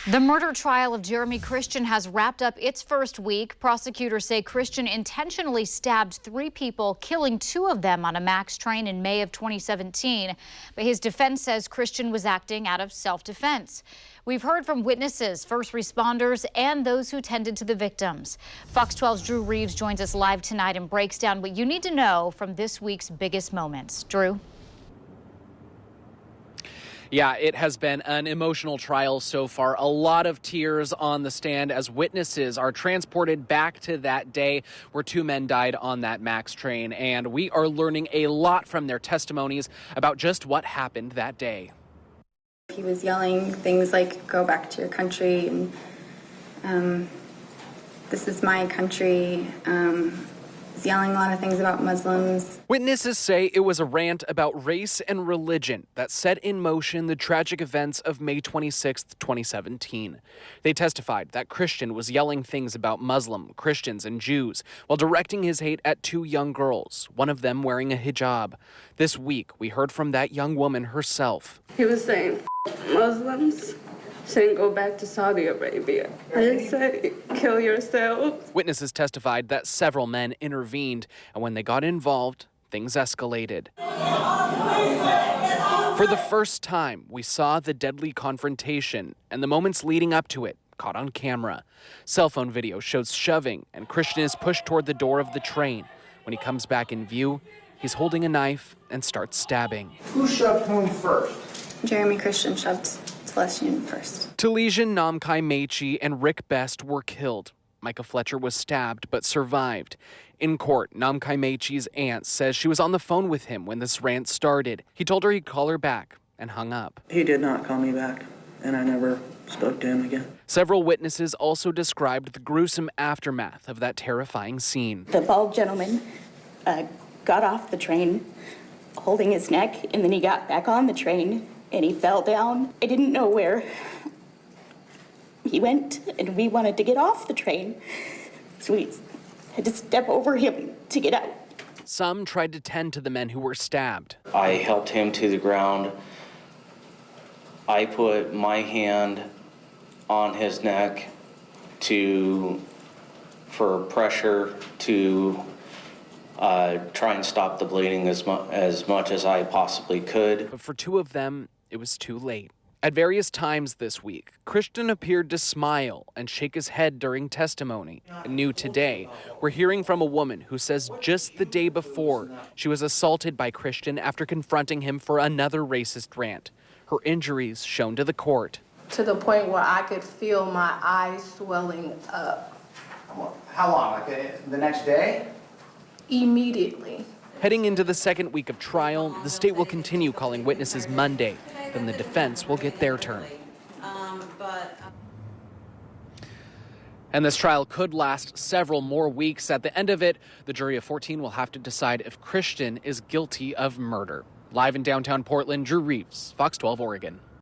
The murder trial of Jeremy Christian has wrapped up its first week. Prosecutors say Christian intentionally stabbed 3 people, killing 2 of them on a MAX train in May of 2017. But his defense says Christian was acting out of self-defense. We've heard from witnesses, first responders, and those who tended to the victims. Fox 12's Drew Reeves joins us live tonight and breaks down what you need to know from this week's biggest moments. Drew? Yeah, it has been an emotional trial so far. A lot of tears on the stand as witnesses are transported back to that day where 2 men died on that MAX train. And we are learning a lot from their testimonies about just what happened that day. He was yelling things like, "Go back to your country," and "This is my country." He's yelling a lot of things about Muslims. Witnesses say it was a rant about race and religion that set in motion the tragic events of May 26, 2017. They testified that Christian was yelling things about Muslim, Christians, and Jews while directing his hate at 2 young girls, one of them wearing a hijab. This week, we heard from that young woman herself. He was saying, Muslims, saying go back to Saudi Arabia. I didn't say kill yourselves. Witnesses testified that several men intervened, and when they got involved, things escalated. For the first time, we saw the deadly confrontation and the moments leading up to it caught on camera. Cell phone video shows shoving, and Christian is pushed toward the door of the train. When he comes back in view, he's holding a knife and starts stabbing. Who shoved whom first? Jeremy Christian shoved Celestian first. Talesian Namkai Mechi and Rick Best were killed. Micah Fletcher was stabbed but survived. In court, Namkai Mechi's aunt says she was on the phone with him when this rant started. He told her he'd call her back and hung up. He did not call me back, and I never spoke to him again. Several witnesses also described the gruesome aftermath of that terrifying scene. The bald gentleman got off the train holding his neck, and then he got back on the train and he fell down. I didn't know where he went, and we wanted to get off the train, so we had to step over him to get out. Some tried to tend to the men who were stabbed. I helped him to the ground. I put my hand on his neck for pressure to try and stop the bleeding as much as I possibly could. But for 2 of them, it was too late. At various times this week, Christian appeared to smile and shake his head during testimony. New today, we're hearing from a woman who says just the day before, she was assaulted by Christian after confronting him for another racist rant. Her injuries shown to the court. To the point where I could feel my eyes swelling up. How long? Like the next day? Immediately. Heading into the second week of trial, the state will continue calling witnesses Monday. Then the defense will get their turn. And this trial could last several more weeks. At the end of it, the jury of 14 will have to decide if Christian is guilty of murder. Live in downtown Portland, Drew Reeves, Fox 12 Oregon.